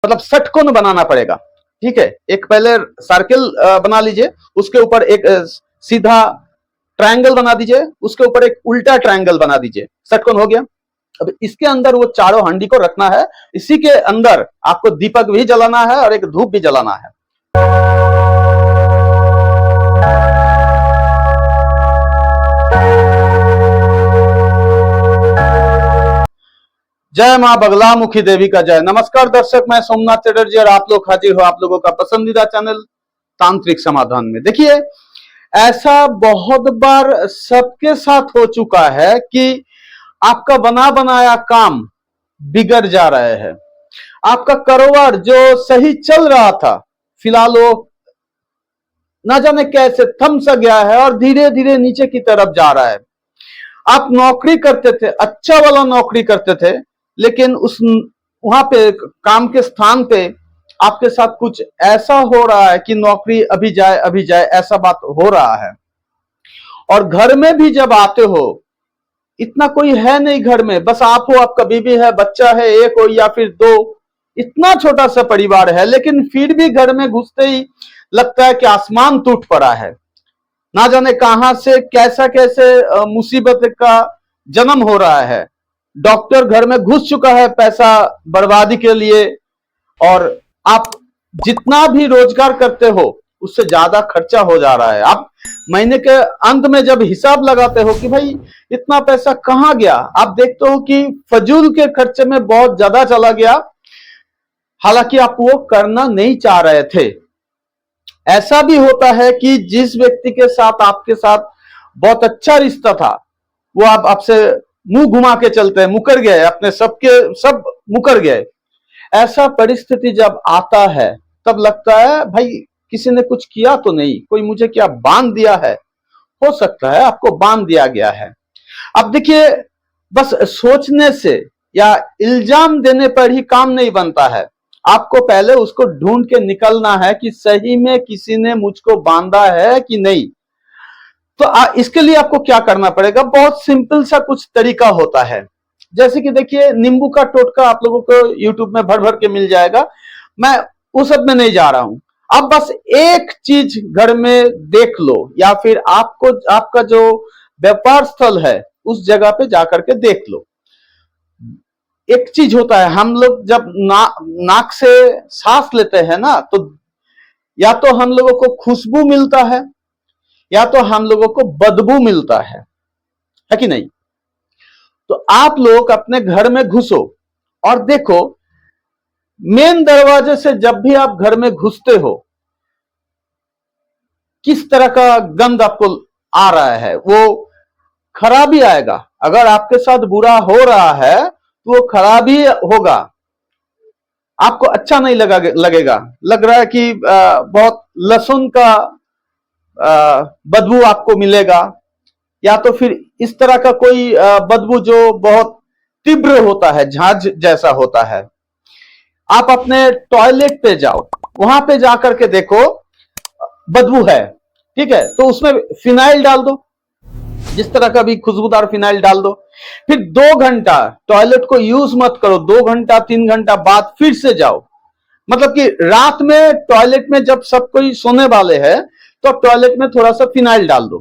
मतलब षटकोण बनाना पड़ेगा। ठीक है, एक पहले सर्किल बना लीजिए, उसके ऊपर एक सीधा ट्रायंगल बना दीजिए, उसके ऊपर एक उल्टा ट्रायंगल बना दीजिए, षटकोण हो गया। अब इसके अंदर वो चारों हंडी को रखना है, इसी के अंदर आपको दीपक भी जलाना है और एक धूप भी जलाना है। जय मां बगलामुखी देवी का जय। नमस्कार दर्शक, मैं सोमनाथ चटर्जी और आप लोग हाजिर हो आप लोगों का पसंदीदा चैनल तांत्रिक समाधान में। देखिए, ऐसा बहुत बार सबके साथ हो चुका है कि आपका बना बनाया काम बिगड़ जा रहे हैं। आपका कारोबार जो सही चल रहा था, फिलहाल वो ना जाने कैसे थम सा गया है और धीरे धीरे नीचे की तरफ जा रहा है। आप नौकरी करते थे, अच्छा वाला नौकरी करते थे, लेकिन उस वहां पे काम के स्थान पे आपके साथ कुछ ऐसा हो रहा है कि नौकरी अभी जाए ऐसा बात हो रहा है। और घर में भी जब आते हो, इतना कोई है नहीं घर में, बस आप हो, आपका बीवी है, बच्चा है, एक हो या फिर दो, इतना छोटा सा परिवार है, लेकिन फिर भी घर में घुसते ही लगता है कि आसमान टूट पड़ा है। ना जाने कहां से कैसा कैसे मुसीबत का जन्म हो रहा है। डॉक्टर घर में घुस चुका है पैसा बर्बादी के लिए, और आप जितना भी रोजगार करते हो उससे ज्यादा खर्चा हो जा रहा है। आप महीने के अंत में जब हिसाब लगाते हो कि भाई इतना पैसा कहां गया, आप देखते हो कि फजूल के खर्चे में बहुत ज्यादा चला गया, हालांकि आप वो करना नहीं चाह रहे थे। ऐसा भी होता है कि जिस व्यक्ति के साथ आपके साथ बहुत अच्छा रिश्ता था, वो आप आपसे मुंह घुमा के चलते हैं, मुकर गए, अपने सब मुकर गए। ऐसा परिस्थिति जब आता है तब लगता है भाई किसी ने कुछ किया तो नहीं, कोई मुझे क्या बांध दिया है। हो सकता है आपको बांध दिया गया है। अब देखिए, बस सोचने से या इल्जाम देने पर ही काम नहीं बनता है। आपको पहले उसको ढूंढ के निकलना है कि सही में किसी ने मुझको बांधा है कि नहीं। तो इसके लिए आपको क्या करना पड़ेगा, बहुत सिंपल सा कुछ तरीका होता है। जैसे कि देखिए, नींबू का टोटका आप लोगों को यूट्यूब में भर भर के मिल जाएगा, मैं उस सब में नहीं जा रहा हूं। आप बस एक चीज घर में देख लो, या फिर आपका जो व्यापार स्थल है उस जगह पे जाकर के देख लो। एक चीज होता है, हम लोग जब नाक से सांस लेते हैं ना, तो या तो हम लोगों को खुशबू मिलता है या तो हम लोगों को बदबू मिलता है कि नहीं। तो आप लोग अपने घर में घुसो और देखो, मेन दरवाजे से जब भी आप घर में घुसते हो, किस तरह का गंध आपको आ रहा है। वो खराबी आएगा। अगर आपके साथ बुरा हो रहा है तो वो खराबी होगा, आपको अच्छा नहीं लगेगा। लग रहा है कि बहुत लहसुन का बदबू आपको मिलेगा, या तो फिर इस तरह का कोई बदबू जो बहुत तीव्र होता है, झांझ जैसा होता है। आप अपने टॉयलेट पे जाओ, वहां पे जाकर के देखो बदबू है, ठीक है, तो उसमें फिनाइल डाल दो, जिस तरह का भी खुशबूदार फिनाइल डाल दो। फिर 2 घंटा टॉयलेट को यूज मत करो, 2 घंटा 3 घंटा बाद फिर से जाओ। मतलब कि रात में टॉयलेट में जब सब कोई सोने वाले हैं तो टॉयलेट में थोड़ा सा फिनाइल डाल दो,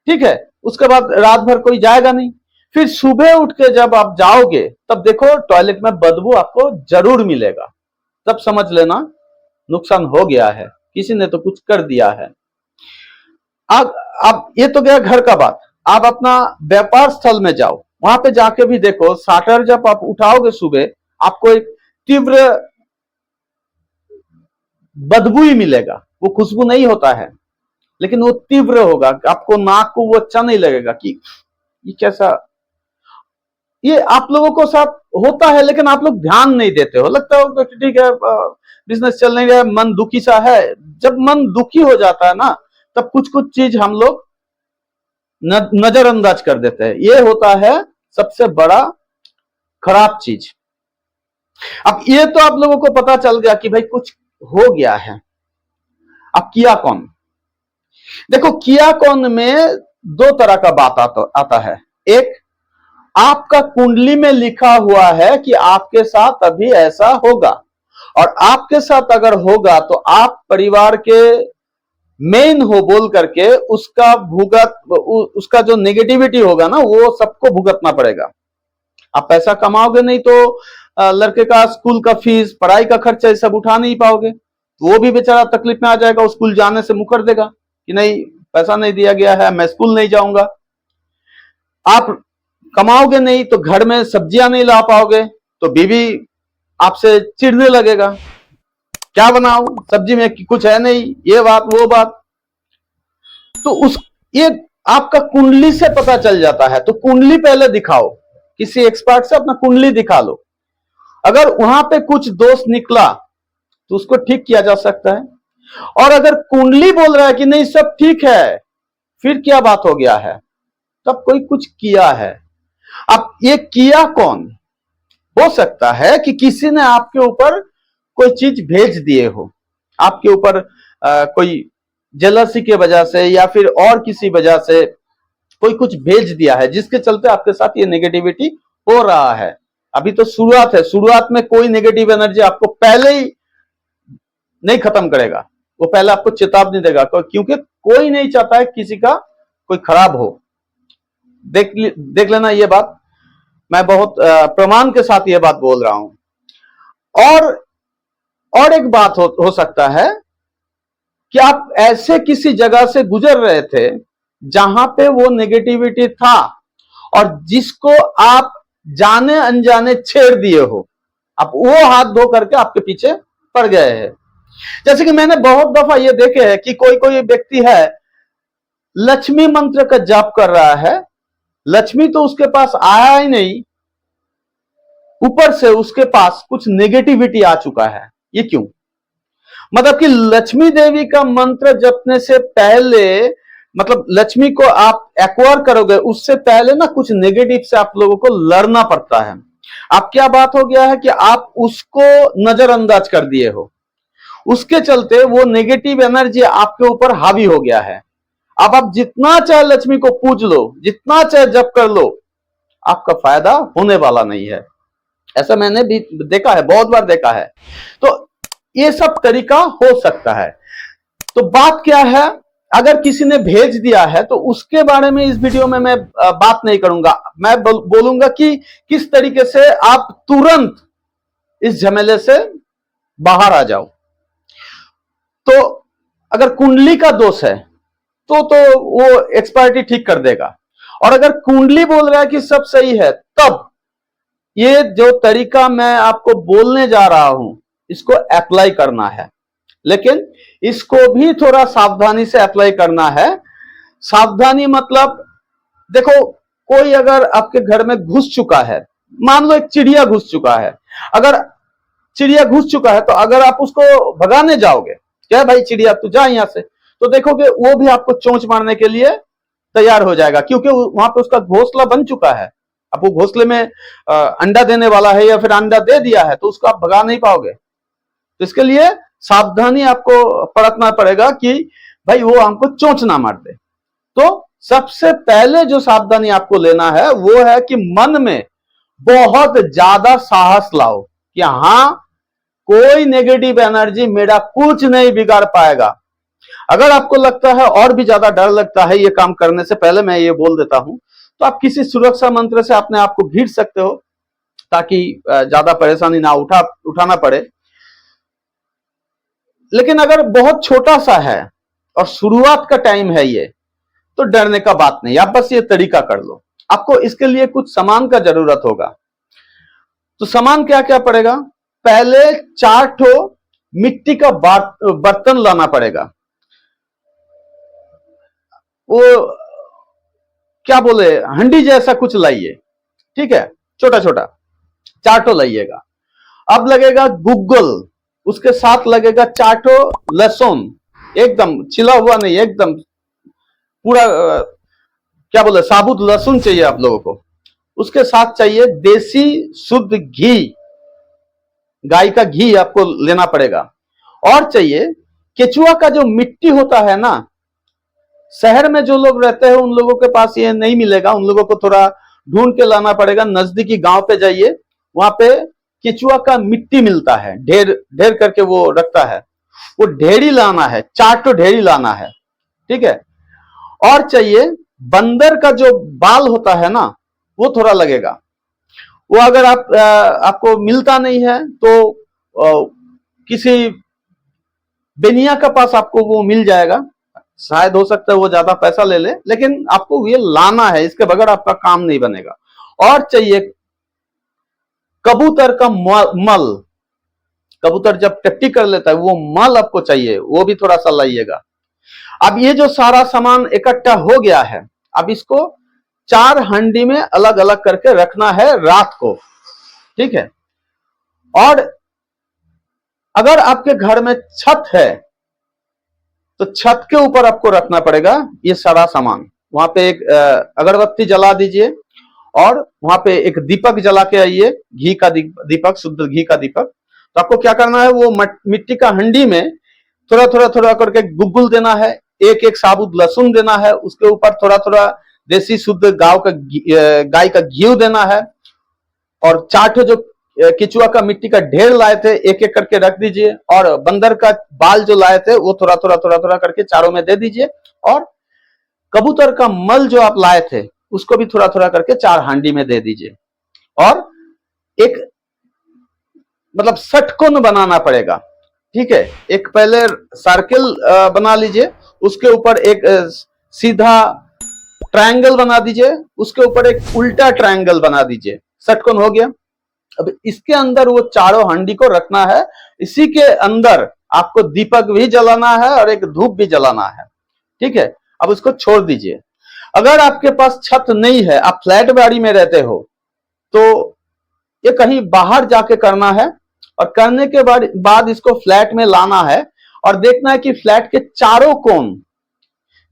ठीक है। उसके बाद रात भर कोई जाएगा नहीं। फिर सुबह उठ के जब आप जाओगे तब देखो टॉयलेट में बदबू आपको जरूर मिलेगा। तब समझ लेना नुकसान हो गया है, किसी ने तो कुछ कर दिया है। अब ये तो गया घर का बात। आप अपना व्यापार स्थल में जाओ, वहां पे जाके भी देखो, शाटर जब आप उठाओगे सुबह, आपको एक तीव्र बदबू ही मिलेगा। वो खुशबू नहीं होता है, लेकिन वो तीव्र होगा। आपको नाक को वो अच्छा नहीं लगेगा कि ये कैसा। ये आप लोगों को साथ होता है, लेकिन आप लोग ध्यान नहीं देते हो। लगता है ठीक है, बिजनेस चल नहीं रहा है, मन दुखी सा है। जब मन दुखी हो जाता है ना, तब कुछ कुछ चीज हम लोग नजरअंदाज कर देते हैं। ये होता है सबसे बड़ा खराब चीज। अब ये तो आप लोगों को पता चल गया कि भाई कुछ हो गया है। अब किया कौन? देखो, किया कौन में 2 तरह का बात आता है। एक, आपका कुंडली में लिखा हुआ है कि आपके साथ अभी ऐसा होगा, और आपके साथ अगर होगा तो आप परिवार के मेन हो बोल करके उसका जो नेगेटिविटी होगा ना वो सबको भुगतना पड़ेगा। आप पैसा कमाओगे नहीं तो लड़के का स्कूल का फीस, पढ़ाई का खर्चा, ये सब उठा नहीं पाओगे, तो वो भी बेचारा तकलीफ में आ जाएगा, वो स्कूल जाने से मुकर देगा कि नहीं पैसा नहीं दिया गया है, मैं स्कूल नहीं जाऊंगा। आप कमाओगे नहीं तो घर में सब्जियां नहीं ला पाओगे, तो बीवी आपसे चिढ़ने लगेगा, क्या बनाऊं सब्जी में कुछ है नहीं, ये बात वो बात। तो ये आपका कुंडली से पता चल जाता है। तो कुंडली पहले दिखाओ, किसी एक्सपर्ट से अपना कुंडली दिखा लो। अगर वहां पे कुछ दोष निकला तो उसको ठीक किया जा सकता है। और अगर कुंडली बोल रहा है कि नहीं सब ठीक है, फिर क्या बात हो गया है, तब कोई कुछ किया है। अब ये किया कौन? हो सकता है कि किसी ने आपके ऊपर कोई चीज भेज दिए हो, आपके ऊपर कोई जेलसी के वजह से या फिर और किसी वजह से कोई कुछ भेज दिया है, जिसके चलते आपके साथ ये नेगेटिविटी हो रहा है। अभी तो शुरुआत है, शुरुआत में कोई नेगेटिव एनर्जी आपको पहले ही नहीं खत्म करेगा, वो पहले आपको चेतावनी देगा, क्योंकि कोई नहीं चाहता है किसी का कोई खराब हो। देख लेना ये बात, मैं बहुत प्रमाण के साथ ये बात बोल रहा हूं। और एक बात हो सकता है कि आप ऐसे किसी जगह से गुजर रहे थे जहां पे वो नेगेटिविटी था और जिसको आप जाने अनजाने छेड़ दिए हो, आप वो हाथ धो करके आपके पीछे पड़ गए हैं। जैसे कि मैंने बहुत दफा ये देखे है कि कोई व्यक्ति है, लक्ष्मी मंत्र का जाप कर रहा है, लक्ष्मी तो उसके पास आया ही नहीं, ऊपर से उसके पास कुछ नेगेटिविटी आ चुका है। ये क्यों? मतलब कि लक्ष्मी देवी का मंत्र जपने से पहले, मतलब लक्ष्मी को आप एक्वायर करोगे उससे पहले ना कुछ नेगेटिव से आप लोगों को लड़ना पड़ता है। अब क्या बात हो गया है कि आप उसको नजरअंदाज कर दिए हो, उसके चलते वो नेगेटिव एनर्जी आपके ऊपर हावी हो गया है। अब आप जितना चाहे लक्ष्मी को पूज लो, जितना चाहे जप कर लो, आपका फायदा होने वाला नहीं है। ऐसा मैंने भी देखा है, बहुत बार देखा है। तो ये सब तरीका हो सकता है। तो बात क्या है, अगर किसी ने भेज दिया है तो उसके बारे में इस वीडियो में मैं बात नहीं करूंगा। मैं बोलूंगा कि किस तरीके से आप तुरंत इस झमेले से बाहर आ जाओ। तो अगर कुंडली का दोष है तो वो एक्सपर्टी ठीक कर देगा, और अगर कुंडली बोल रहा है कि सब सही है, तब ये जो तरीका मैं आपको बोलने जा रहा हूं इसको अप्लाई करना है। लेकिन इसको भी थोड़ा सावधानी से अप्लाई करना है। सावधानी मतलब, देखो कोई अगर आपके घर में घुस चुका है, मान लो एक चिड़िया घुस चुका है, अगर चिड़िया घुस चुका है तो अगर आप उसको भगाने जाओगे, क्या भाई चिड़िया तू जा यहां से, तो देखोगे वो भी आपको चोंच मारने के लिए तैयार हो जाएगा, क्योंकि वहां पे उसका घोंसला बन चुका है। अब वो घोंसले में अंडा देने वाला है या फिर अंडा दे दिया है, तो उसको आप भगा नहीं पाओगे। तो इसके लिए सावधानी आपको बरतना पड़ेगा कि भाई वो हमको चोंच ना मार दे। तो सबसे पहले जो सावधानी आपको लेना है वो है कि मन में बहुत ज्यादा साहस लाओ कि हां, कोई नेगेटिव एनर्जी मेरा कुछ नहीं बिगाड़ पाएगा। अगर आपको लगता है और भी ज्यादा डर लगता है ये काम करने से पहले, मैं ये बोल देता हूं, तो आप किसी सुरक्षा मंत्र से अपने आप को घिर सकते हो ताकि ज्यादा परेशानी ना उठाना पड़े। लेकिन अगर बहुत छोटा सा है और शुरुआत का टाइम है ये, तो डरने का बात नहीं, आप बस ये तरीका कर लो। आपको इसके लिए कुछ सामान का जरूरत होगा। तो सामान क्या क्या पड़ेगा? पहले 4 ठो मिट्टी का बर्तन लाना पड़ेगा। वो क्या बोले, हंडी जैसा कुछ लाइए, ठीक है, छोटा छोटा 4 ठो लाइएगा। अब लगेगा गूगल, उसके साथ लगेगा 4 ठो लहसुन, एकदम छिला हुआ नहीं, एकदम पूरा क्या बोले साबुत लहसुन चाहिए आप लोगों को। उसके साथ चाहिए देसी शुद्ध घी, गाय का घी आपको लेना पड़ेगा। और चाहिए केचुआ का जो मिट्टी होता है ना, शहर में जो लोग रहते हैं उन लोगों के पास ये नहीं मिलेगा, उन लोगों को थोड़ा ढूंढ के लाना पड़ेगा। नजदीकी गांव पे जाइए, वहां पे केचुआ का मिट्टी मिलता है, ढेर ढेर करके वो रखता है, वो ढेरी लाना है, 4 तो ढेरी लाना है, ठीक है। और चाहिए बंदर का जो बाल होता है ना, वो थोड़ा लगेगा। वो अगर आपको मिलता नहीं है तो किसी बेनिया का पास आपको वो मिल जाएगा, शायद हो सकता है वो ज्यादा पैसा ले ले, लेकिन आपको ये लाना है, इसके बगैर आपका काम नहीं बनेगा। और चाहिए कबूतर का मल, कबूतर जब टट्टी कर लेता है वो मल आपको चाहिए, वो भी थोड़ा सा लाइएगा। अब ये जो सारा सामान इकट्ठा हो गया है, अब इसको 4 हांडी में अलग अलग करके रखना है रात को, ठीक है। और अगर आपके घर में छत है तो छत के ऊपर आपको रखना पड़ेगा ये सारा सामान। वहां पे एक अगरबत्ती जला दीजिए और वहां पे एक दीपक जला के आइए, घी का दीपक, शुद्ध घी का दीपक। तो आपको क्या करना है, वो मिट्टी का हंडी में थोड़ा थोड़ा थोड़ा करके गुग्गुल देना है, एक एक साबुत लहसुन देना है, उसके ऊपर थोड़ा थोड़ा देसी शुद्ध गाय का घी देना है, और 4 जो केचुआ का मिट्टी का ढेर लाए थे एक एक करके रख दीजिए, और बंदर का बाल जो लाए थे वो थोड़ा थोड़ा थोड़ा थोड़ा करके चारों में दे दीजिए, और कबूतर का मल जो आप लाए थे उसको भी थोड़ा थोड़ा करके 4 हांडी में दे दीजिए। और एक मतलब षटकोण बनाना पड़ेगा, ठीक है। एक पहले सर्किल बना लीजिए, उसके ऊपर एक सीधा ट्रायंगल बना दीजिए, उसके ऊपर एक उल्टा ट्रायंगल बना दीजिए, षटकोण हो गया। अब इसके अंदर वो चारों हांडी को रखना है, इसी के अंदर आपको दीपक भी जलाना है और एक धूप भी जलाना है, ठीक है। अब उसको छोड़ दीजिए। अगर आपके पास छत नहीं है, आप फ्लैट बाड़ी में रहते हो, तो ये कहीं बाहर जाके करना है, और करने के बाद इसको फ्लैट में लाना है, और देखना है कि फ्लैट के चारों कोण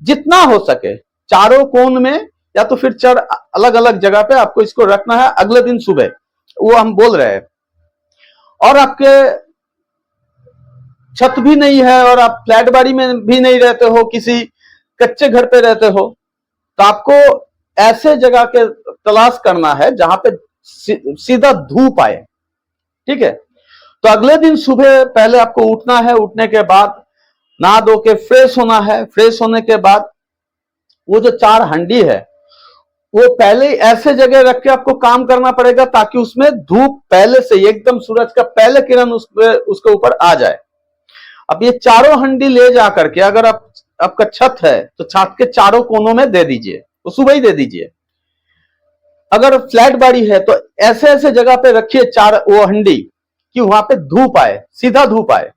जितना हो सके, चारों कोण में या तो फिर 4 अलग अलग जगह पे आपको इसको रखना है अगले दिन सुबह, वो हम बोल रहे हैं। और आपके छत भी नहीं है और आप फ्लैट बाड़ी में भी नहीं रहते हो, किसी कच्चे घर पे रहते हो, तो आपको ऐसे जगह के तलाश करना है जहां पे सीधा धूप आए, ठीक है। तो अगले दिन सुबह पहले आपको उठना है, उठने के बाद नहा धो के फ्रेश होना है, फ्रेश होने के बाद वो जो 4 हंडी है वो पहले ऐसे जगह रख के आपको काम करना पड़ेगा ताकि उसमें धूप पहले से एकदम सूरज का पहले किरण उसके ऊपर आ जाए। अब ये चारों हंडी ले जा करके अगर आपका छत है तो छत के चारों कोनों में दे दीजिए, तो सुबह ही दे दीजिए। अगर फ्लैट बाड़ी है तो ऐसे ऐसे जगह पे रखिए 4 वो हंडी कि वहां पे धूप आए, सीधा धूप आए।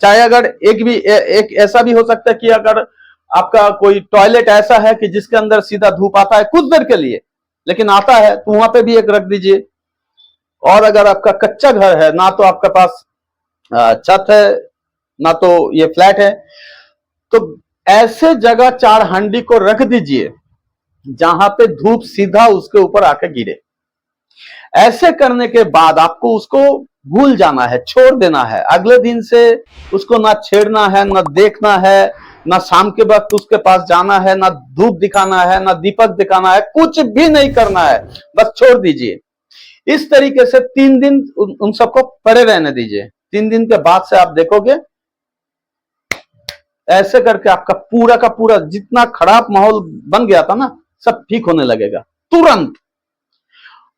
चाहे अगर एक ऐसा भी हो सकता है कि अगर आपका कोई टॉयलेट ऐसा है कि जिसके अंदर सीधा धूप आता है कुछ देर के लिए, लेकिन आता है, तो वहां पे भी एक रख दीजिए। और अगर आपका कच्चा घर है, ना तो आपके पास छत है ना तो ये फ्लैट है, तो ऐसे जगह 4 हांडी को रख दीजिए जहां पे धूप सीधा उसके ऊपर आके गिरे। ऐसे करने के बाद आपको उसको भूल जाना है, छोड़ देना है। अगले दिन से उसको ना छेड़ना है, ना देखना है, ना शाम के वक्त उसके पास जाना है, ना धूप दिखाना है, ना दीपक दिखाना है, कुछ भी नहीं करना है, बस छोड़ दीजिए। इस तरीके से 3 दिन उन सबको पड़े रहने दीजिए। 3 दिन के बाद से आप देखोगे ऐसे करके आपका पूरा का पूरा जितना खराब माहौल बन गया था ना, सब ठीक होने लगेगा तुरंत।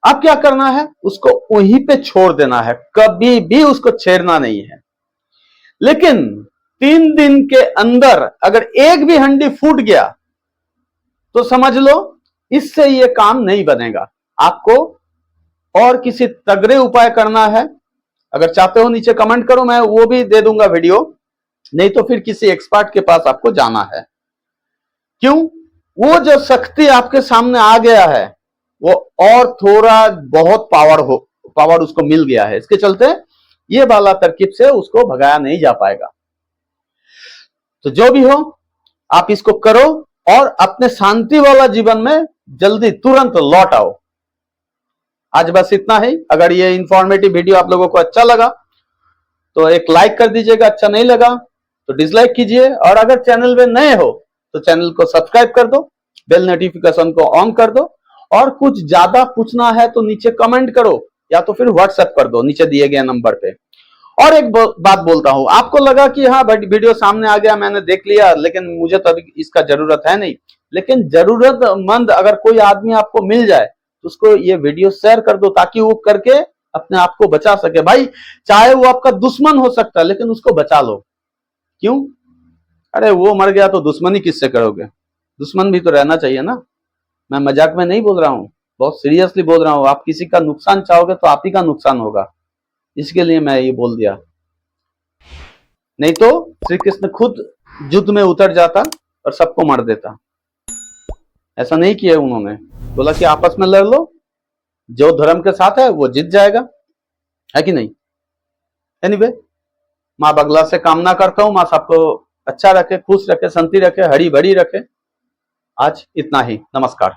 अब क्या करना है, उसको वहीं पे छोड़ देना है, कभी भी उसको छेड़ना नहीं है। लेकिन 3 दिन के अंदर अगर एक भी हंडी फूट गया तो समझ लो इससे ये काम नहीं बनेगा। आपको और किसी तगड़े उपाय करना है, अगर चाहते हो नीचे कमेंट करो, मैं वो भी दे दूंगा वीडियो, नहीं तो फिर किसी एक्सपर्ट के पास आपको जाना है। क्यों? वो जो शक्ति आपके सामने आ गया है वो और थोड़ा बहुत पावर उसको मिल गया है, इसके चलते ये वाला तरकीब से उसको भगाया नहीं जा पाएगा। तो जो भी हो आप इसको करो और अपने शांति वाला जीवन में जल्दी तुरंत लौट आओ। आज बस इतना ही। अगर ये इंफॉर्मेटिव वीडियो आप लोगों को अच्छा लगा तो एक लाइक कर दीजिएगा, अच्छा नहीं लगा तो डिसलाइक कीजिए, और अगर चैनल में नए हो तो चैनल को सब्सक्राइब कर दो, बेल नोटिफिकेशन को ऑन कर दो, और कुछ ज्यादा पूछना है तो नीचे कमेंट करो, या तो फिर व्हाट्सएप कर दो नीचे दिए गए नंबर पे। और एक बात बोलता हूं, आपको लगा कि हाँ वीडियो सामने आ गया, मैंने देख लिया, लेकिन मुझे तो अभी इसका जरूरत है नहीं। लेकिन जरूरतमंद अगर कोई आदमी आपको मिल जाए तो उसको ये वीडियो शेयर कर दो, ताकि वो करके अपने आप को बचा सके। भाई चाहे वो आपका दुश्मन हो सकता है, लेकिन उसको बचा लो। क्यों? अरे वो मर गया तो दुश्मनी किससे करोगे? दुश्मन भी तो रहना चाहिए ना। मैं मजाक में नहीं बोल रहा हूँ, बहुत सीरियसली बोल रहा हूँ। आप किसी का नुकसान चाहोगे तो आप ही का नुकसान होगा, इसके लिए मैं ये बोल दिया। नहीं तो श्री कृष्ण खुद युद्ध में उतर जाता और सबको मार देता। ऐसा नहीं किया उन्होंने, बोला कि आपस में लड़ लो, जो धर्म के साथ है वो जीत जाएगा, है कि नहीं? एनीवे, माँ बगला से कामना करता हूँ माँ सबको अच्छा रखे, खुश रखे, शांति रखे, हरी भरी रखे। आज इतना ही, नमस्कार।